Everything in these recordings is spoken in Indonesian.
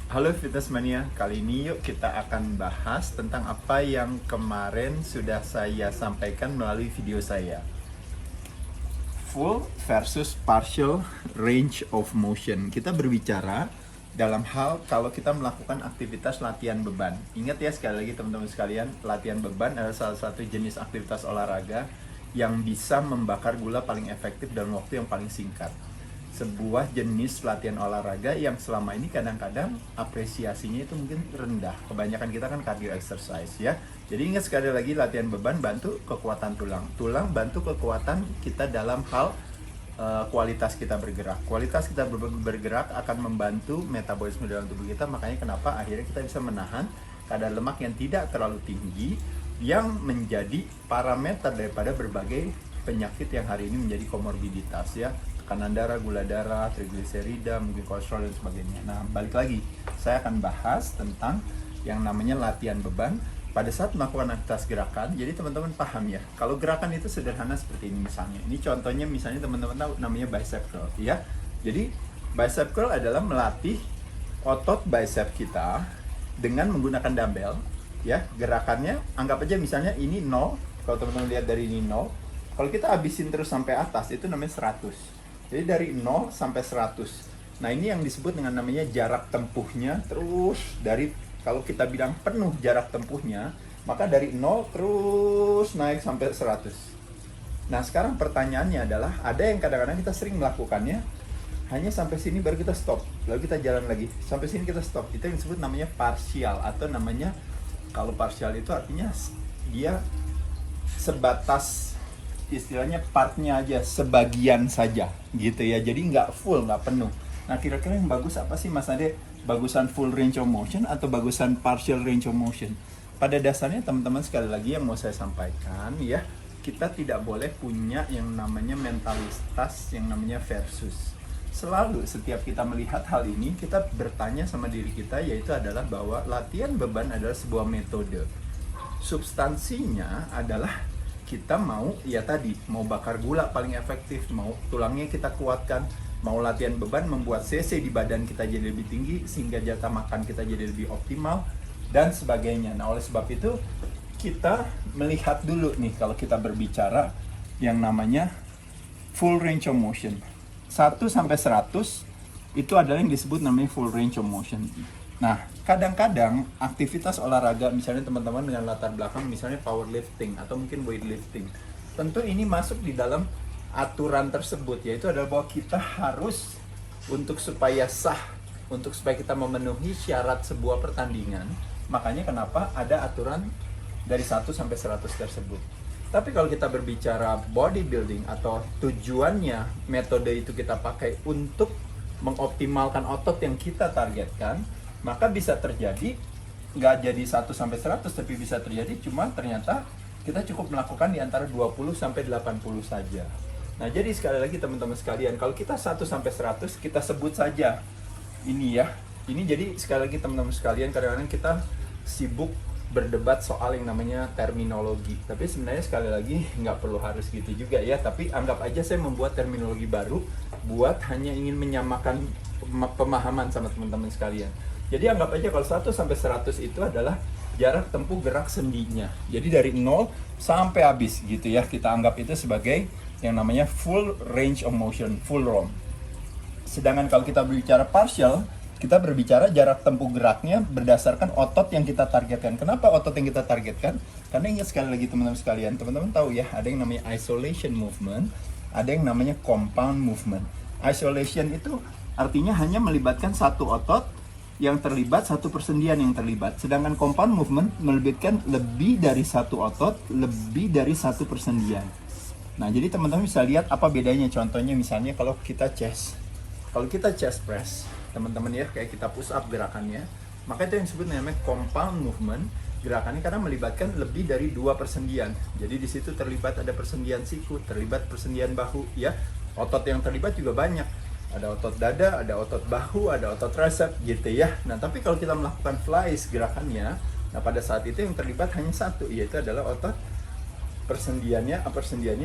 Halo Fitness Mania, kali ini yuk kita akan bahas tentang apa yang kemarin sudah saya sampaikan melalui video saya. Full versus partial range of motion. Kita berbicara dalam hal kalau kita melakukan aktivitas latihan beban. Ingat ya sekali lagi teman-teman sekalian, latihan beban adalah salah satu jenis aktivitas olahraga yang bisa membakar gula paling efektif dalam waktu yang paling singkat. Sebuah jenis latihan olahraga yang selama ini kadang-kadang apresiasinya itu mungkin rendah. Kebanyakan kita kan cardio exercise ya. Jadi ingat sekali lagi, latihan beban bantu kekuatan tulang. Tulang bantu kekuatan kita dalam hal kualitas kita bergerak. Kualitas kita bergerak akan membantu metabolisme dalam tubuh kita. Makanya kenapa akhirnya kita bisa menahan kadar lemak yang tidak terlalu tinggi, yang menjadi parameter daripada berbagai penyakit yang hari ini menjadi komorbiditas ya. Tekanan darah, gula darah, trigliserida, mungkin kolesterol dan sebagainya. Nah, balik lagi, saya akan bahas tentang yang namanya latihan beban pada saat melakukan aktivitas gerakan. Jadi teman-teman paham ya, kalau gerakan itu sederhana seperti ini misalnya. Ini contohnya misalnya teman-teman tahu namanya bicep curl ya. Jadi bicep curl adalah melatih otot bicep kita dengan menggunakan dumbbell ya. Gerakannya anggap aja misalnya ini 0, kalau teman-teman lihat dari ini 0. Kalau kita habisin terus sampai atas itu namanya 100. Jadi dari 0 sampai 100. Nah ini yang disebut dengan namanya jarak tempuhnya. Terus dari, kalau kita bilang penuh jarak tempuhnya, maka dari 0 terus naik sampai 100. Nah sekarang pertanyaannya adalah, ada yang kadang-kadang kita sering melakukannya hanya sampai sini baru kita stop, lalu kita jalan lagi, sampai sini kita stop. Itu yang disebut namanya partial, atau namanya, kalau partial itu artinya dia sebatas, istilahnya partnya aja, sebagian saja gitu ya, jadi nggak full, nggak penuh. Nah kira-kira yang bagus apa sih Mas Ade? Bagusan full range of motion atau bagusan partial range of motion? Pada dasarnya teman-teman, sekali lagi yang mau saya sampaikan ya, kita tidak boleh punya yang namanya mentalitas yang namanya versus. Selalu setiap kita melihat hal ini, kita bertanya sama diri kita, yaitu adalah bahwa latihan beban adalah sebuah metode. Substansinya adalah kita mau, ya tadi, mau bakar gula paling efektif, mau tulangnya kita kuatkan, mau latihan beban membuat cc di badan kita jadi lebih tinggi sehingga jatah makan kita jadi lebih optimal dan sebagainya. Nah oleh sebab itu kita melihat dulu nih, kalau kita berbicara yang namanya full range of motion 1 sampai 100 itu adalah yang disebut namanya full range of motion. Nah, kadang-kadang aktivitas olahraga, misalnya teman-teman dengan latar belakang misalnya powerlifting atau mungkin weightlifting, tentu ini masuk di dalam aturan tersebut, yaitu adalah bahwa kita harus, untuk supaya sah, untuk supaya kita memenuhi syarat sebuah pertandingan, makanya kenapa ada aturan dari 1 sampai 100 tersebut. Tapi kalau kita berbicara bodybuilding atau tujuannya metode itu kita pakai untuk mengoptimalkan otot yang kita targetkan, maka bisa terjadi nggak jadi 1 sampai 100, tapi bisa terjadi cuma ternyata kita cukup melakukan di antara 20 sampai 80 saja. Nah jadi sekali lagi teman-teman sekalian, kalau kita 1 sampai 100 kita sebut saja ini ya. Ini jadi sekali lagi teman-teman sekalian, kadang-kadang kita sibuk berdebat soal yang namanya terminologi. Tapi sebenarnya sekali lagi nggak perlu harus gitu juga ya. Tapi anggap aja saya membuat terminologi baru buat hanya ingin menyamakan pemahaman sama teman-teman sekalian. Jadi anggap aja kalau 1 sampai 100 itu adalah jarak tempuh gerak sendinya. Jadi dari 0 sampai habis gitu ya. Kita anggap itu sebagai yang namanya full range of motion, full ROM. Sedangkan kalau kita berbicara partial, kita berbicara jarak tempuh geraknya berdasarkan otot yang kita targetkan. Kenapa otot yang kita targetkan? Karena ingat sekali lagi teman-teman sekalian, teman-teman tahu ya, ada yang namanya isolation movement, ada yang namanya compound movement. Isolation itu artinya hanya melibatkan satu otot yang terlibat, satu persendian yang terlibat. Sedangkan compound movement melibatkan lebih dari satu otot, lebih dari satu persendian. Nah, jadi teman-teman bisa lihat apa bedanya. Contohnya misalnya kalau kita chest. Kalau kita chest press, teman-teman ya, kayak kita push up gerakannya, maka itu yang disebut namanya compound movement. Gerakannya karena melibatkan lebih dari 2 persendian. Jadi di situ terlibat ada persendian siku, terlibat persendian bahu ya. Otot yang terlibat juga banyak. Ada otot dada, ada otot bahu, ada otot tricep gitu ya. Nah, tapi kalau kita melakukan flies gerakannya, nah pada saat itu yang terlibat hanya satu, yaitu adalah otot persendiannya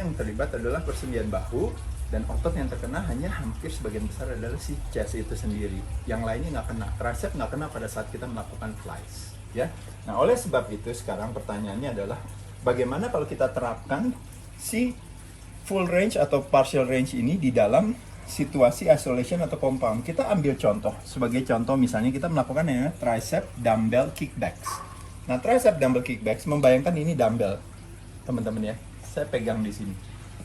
yang terlibat adalah persendian bahu Dan otot yang terkena hanya hampir sebagian besar adalah si chest itu sendiri. Yang lainnya nggak kena. Tricep nggak kena pada saat kita melakukan flies. Ya. Nah, oleh sebab itu sekarang pertanyaannya adalah bagaimana kalau kita terapkan si full range atau partial range ini di dalam situasi isolation atau compound. Kita ambil contoh. Sebagai contoh misalnya kita melakukan yang tricep dumbbell kickbacks. Nah, tricep dumbbell kickbacks membayangkan ini dumbbell. Teman-teman ya. Saya pegang di sini.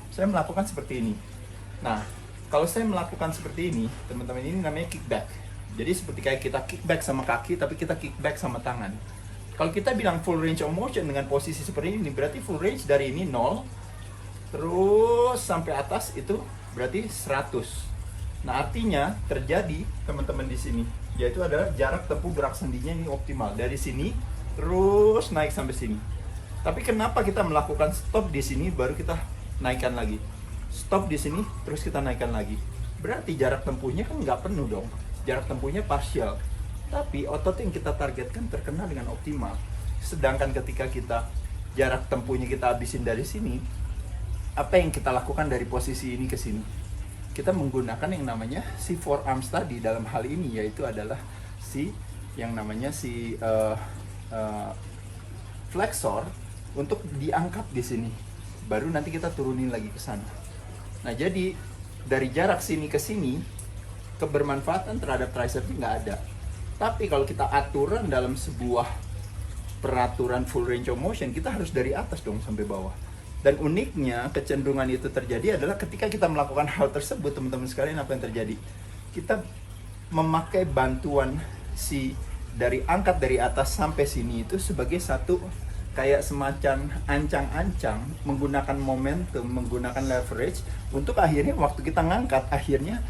Saya melakukan seperti ini. Nah, kalau saya melakukan seperti ini, teman-teman, ini namanya kickback. Jadi seperti kayak kita kickback sama kaki, tapi kita kickback sama tangan. Kalau kita bilang full range of motion dengan posisi seperti ini, berarti full range dari ini 0, terus sampai atas itu berarti 100. Nah, artinya terjadi, teman-teman di sini, yaitu adalah jarak tempuh gerak sendinya ini optimal. Dari sini, terus naik sampai sini. Tapi kenapa kita melakukan stop di sini, baru kita naikkan lagi? Stop di sini, terus kita naikkan lagi. Berarti jarak tempuhnya kan nggak penuh dong. Jarak tempuhnya partial. Tapi otot yang kita targetkan terkena dengan optimal. Sedangkan ketika kita jarak tempuhnya kita habisin dari sini, apa yang kita lakukan dari posisi ini ke sini? Kita menggunakan yang namanya si forearms tadi dalam hal ini, yaitu adalah si yang namanya si flexor untuk diangkat di sini. Baru nanti kita turunin lagi ke sana. Nah, jadi dari jarak sini ke sini kebermanfaatan terhadap tricepnya nggak ada. Tapi kalau kita aturan dalam sebuah peraturan full range of motion, kita harus dari atas dong sampai bawah. Dan uniknya kecenderungan itu terjadi adalah ketika kita melakukan hal tersebut, teman-teman sekalian, apa yang terjadi? Kita memakai bantuan si dari angkat dari atas sampai sini itu sebagai satu kayak semacam ancang-ancang, menggunakan momentum, menggunakan leverage untuk akhirnya waktu kita ngangkat, akhirnya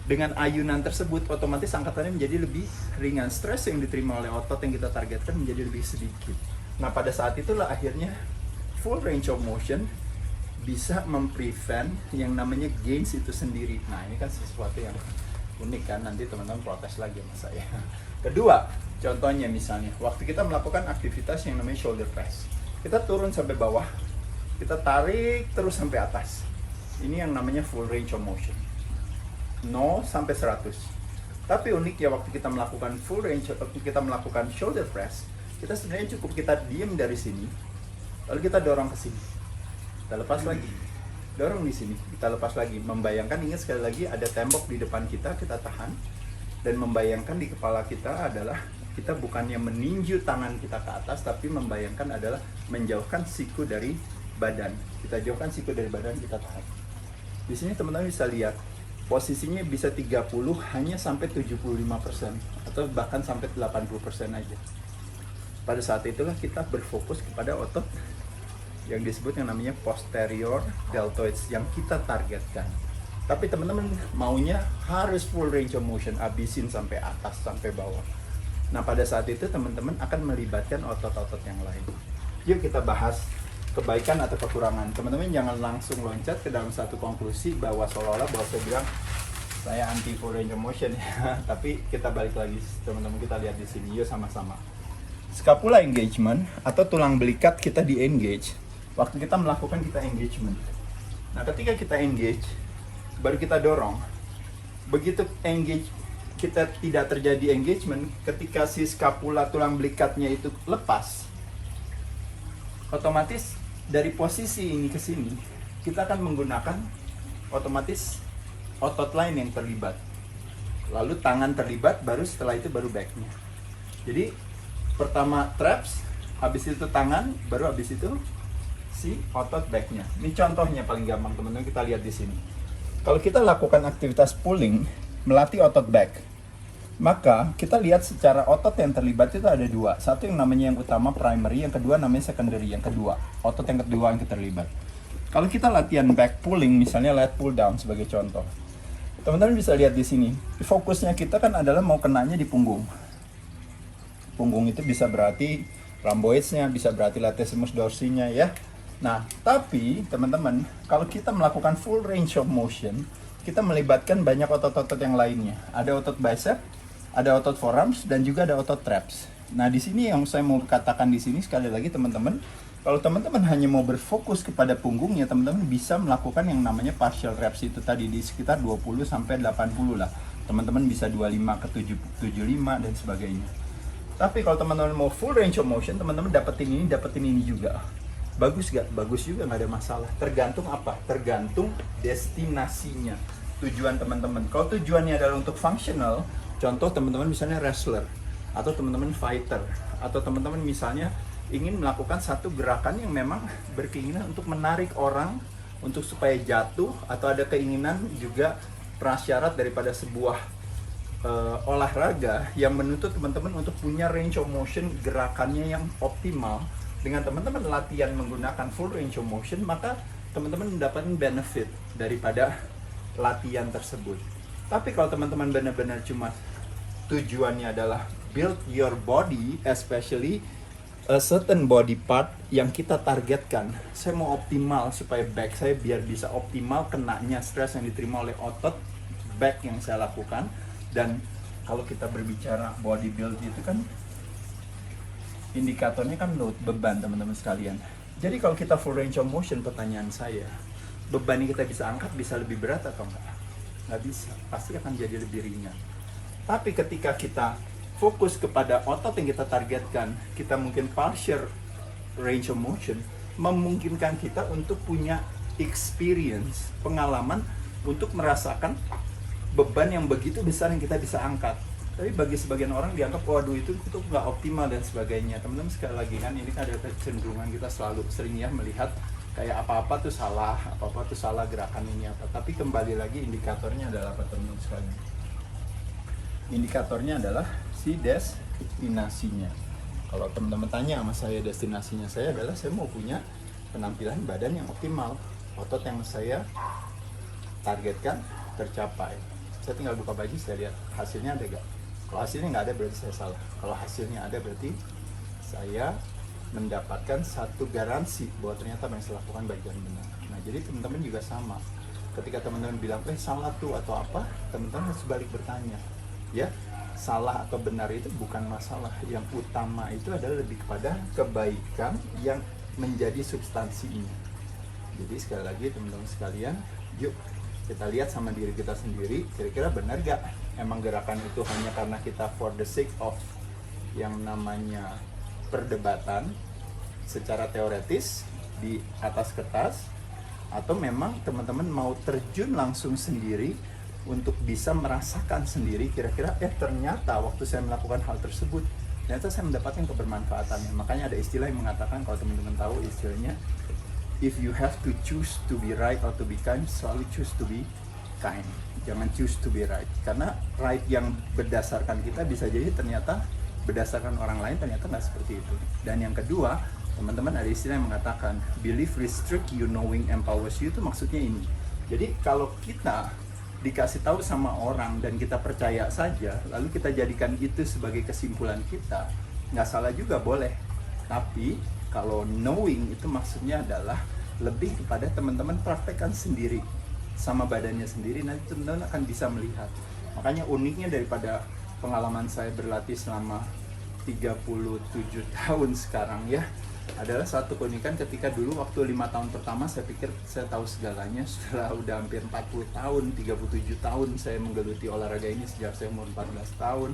dengan ayunan tersebut otomatis angkatannya menjadi lebih ringan. Stres yang diterima oleh otot yang kita targetkan menjadi lebih sedikit. Nah, pada saat itulah akhirnya full range of motion bisa memprevent yang namanya gains itu sendiri. Nah, ini kan sesuatu yang unik kan, nanti teman-teman protes lagi sama saya. Kedua, contohnya misalnya, waktu kita melakukan aktivitas yang namanya shoulder press. Kita turun sampai bawah, kita tarik terus sampai atas. Ini yang namanya full range of motion. 0 sampai 100. Tapi uniknya waktu kita melakukan full range, kita melakukan shoulder press, kita sebenarnya cukup kita diem dari sini, lalu kita dorong ke sini. Kita lepas lagi. Dorong di sini, kita lepas lagi. Membayangkan, ingat sekali lagi, ada tembok di depan kita tahan. Dan membayangkan di kepala kita adalah kita bukannya meninju tangan kita ke atas, tapi membayangkan adalah menjauhkan siku dari badan. Kita jauhkan siku dari badan, kita tahan. Di sini teman-teman bisa lihat posisinya bisa 30 hanya sampai 75% atau bahkan sampai 80% aja. Pada saat itulah kita berfokus kepada otot yang disebut yang namanya posterior deltoids yang kita targetkan. Tapi teman-teman maunya harus full range of motion, abisin sampai atas, sampai bawah. Nah, pada saat itu teman-teman akan melibatkan otot-otot yang lain. Yuk kita bahas kebaikan atau kekurangan. Teman-teman jangan langsung loncat ke dalam satu konklusi bahwa seolah-olah bahwa saya bilang saya anti full range of motion ya. Tapi kita balik lagi, teman-teman, kita lihat di sini. Yuk sama-sama. Scapula engagement atau tulang belikat kita di engage. Waktu kita melakukan kita engagement. Nah, ketika kita engage, baru kita dorong. Begitu engage, kita tidak terjadi engagement, ketika si scapula tulang belikatnya itu lepas, otomatis dari posisi ini ke sini kita akan menggunakan otomatis otot lain yang terlibat. Lalu tangan terlibat, baru setelah itu baru backnya. Jadi pertama traps, habis itu tangan, baru habis itu si otot backnya. Ini contohnya paling gampang, teman-teman, kita lihat di sini. Kalau kita lakukan aktivitas pulling, melatih otot back, maka kita lihat secara otot yang terlibat itu ada dua. Satu yang namanya yang utama primary, yang kedua namanya secondary, yang kedua. Otot yang kedua yang terlibat. Kalau kita latihan back pulling, misalnya lat pull down sebagai contoh, teman-teman bisa lihat di sini. Fokusnya kita kan adalah mau kenanya di punggung. Punggung itu bisa berarti rhomboidsnya, bisa berarti latissimus dorsinya ya. Nah, tapi teman-teman, kalau kita melakukan full range of motion, kita melibatkan banyak otot-otot yang lainnya. Ada otot bicep, ada otot forearms, dan juga ada otot traps. Nah, di sini yang saya mau katakan di sini sekali lagi teman-teman, Kalau teman-teman hanya mau berfokus kepada punggungnya, teman-teman bisa melakukan yang namanya partial reps itu tadi di sekitar 20 sampai 80 lah. Teman-teman bisa 25 ke 75 dan sebagainya. Tapi kalau teman-teman mau full range of motion, teman-teman dapetin ini juga. Bagus gak? Bagus juga, nggak ada masalah. Tergantung apa? Tergantung destinasinya. Tujuan teman-teman. Kalau tujuannya adalah untuk functional, contoh teman-teman misalnya wrestler, atau teman-teman fighter, atau teman-teman misalnya ingin melakukan satu gerakan yang memang berkeinginan untuk menarik orang untuk supaya jatuh, atau ada keinginan juga prasyarat daripada sebuah olahraga yang menuntut teman-teman untuk punya range of motion gerakannya yang optimal. Dengan teman-teman latihan menggunakan full range of motion, maka teman-teman mendapatkan benefit daripada latihan tersebut. Tapi kalau teman-teman benar-benar cuma tujuannya adalah build your body, especially a certain body part yang kita targetkan. Saya mau optimal supaya back saya biar bisa optimal kenanya stres yang diterima oleh otot back yang saya lakukan. Dan kalau kita berbicara bodybuild itu kan indikatornya kan load, beban teman-teman sekalian. Jadi kalau kita full range of motion, pertanyaan saya, beban yang kita bisa angkat bisa lebih berat atau enggak? Nggak bisa, pasti akan jadi lebih ringan. Tapi ketika kita fokus kepada otot yang kita targetkan, kita mungkin partial range of motion, memungkinkan kita untuk punya experience, pengalaman untuk merasakan beban yang begitu besar yang kita bisa angkat. Tapi bagi sebagian orang dianggap, waduh itu nggak optimal dan sebagainya. Teman-teman sekali lagi kan, ini kan ada kecenderungan kita selalu sering ya melihat kayak apa-apa tuh salah gerakan ini apa. Tapi kembali lagi indikatornya adalah apa teman-teman sekalian? Indikatornya adalah si destinasinya. Kalau teman-teman tanya sama saya, destinasinya saya adalah saya mau punya penampilan badan yang optimal, otot yang saya targetkan tercapai. Saya tinggal buka baju, saya lihat hasilnya ada gak? Kalau hasilnya nggak ada berarti saya salah. Kalau hasilnya ada berarti saya mendapatkan satu garansi bahwa ternyata apa yang saya lakukan baik dan benar. Nah jadi teman-teman juga sama. Ketika teman-teman bilang, salah tuh atau apa, teman-teman harus balik bertanya. Ya, salah atau benar itu bukan masalah. Yang utama itu adalah lebih kepada kebaikan yang menjadi substansinya. Jadi sekali lagi teman-teman sekalian, yuk kita lihat sama diri kita sendiri, kira-kira benar gak emang gerakan itu hanya karena kita for the sake of yang namanya perdebatan secara teoretis di atas kertas, atau memang teman-teman mau terjun langsung sendiri untuk bisa merasakan sendiri kira-kira ternyata waktu saya melakukan hal tersebut ternyata saya mendapatkan kebermanfaatannya. Makanya ada istilah yang mengatakan, kalau teman-teman tahu istilahnya, if you have to choose to be right or to be kind, selalu choose to be kind. Jangan choose to be right. Karena right yang berdasarkan kita bisa jadi ternyata berdasarkan orang lain ternyata nggak seperti itu. Dan yang kedua, teman-teman ada istilah yang mengatakan belief restrict you, knowing empowers you. Itu maksudnya ini. Jadi kalau kita dikasih tahu sama orang dan kita percaya saja, lalu kita jadikan itu sebagai kesimpulan kita, nggak salah juga, boleh. Tapi kalau knowing itu maksudnya adalah lebih kepada teman-teman praktekkan sendiri sama badannya sendiri, nanti teman-teman akan bisa melihat. Makanya uniknya daripada pengalaman saya berlatih selama 37 tahun sekarang ya, adalah satu keunikan ketika dulu waktu 5 tahun pertama saya pikir saya tahu segalanya. Setelah udah hampir 40 tahun, 37 tahun saya menggeluti olahraga ini sejak saya umur 14 tahun,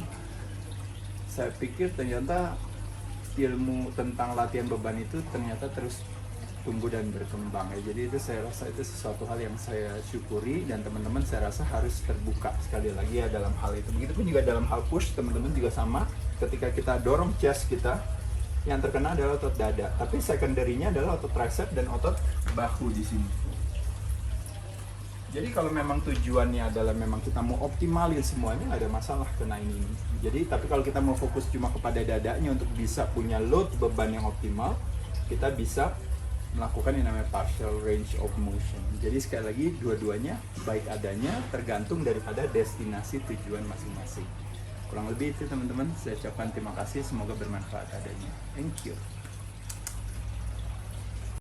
saya pikir ternyata ilmu tentang latihan beban itu ternyata terus tumbuh dan berkembang ya. Jadi itu saya rasa itu sesuatu hal yang saya syukuri, dan teman-teman saya rasa harus terbuka sekali lagi ya dalam hal itu. Begitupun juga dalam hal push, teman-teman juga sama. Ketika kita dorong chest kita, yang terkena adalah otot dada, tapi secondary-nya adalah otot tricep dan otot bahu di sini. Jadi kalau memang tujuannya adalah memang kita mau optimalin semuanya, nggak ada masalah kena ini. Jadi tapi kalau kita mau fokus cuma kepada dadanya untuk bisa punya load beban yang optimal, kita bisa melakukan yang namanya partial range of motion. Jadi sekali lagi dua-duanya baik adanya, tergantung daripada destinasi tujuan masing-masing. Kurang lebih itu teman-teman, saya ucapkan terima kasih, semoga bermanfaat adanya. Thank you.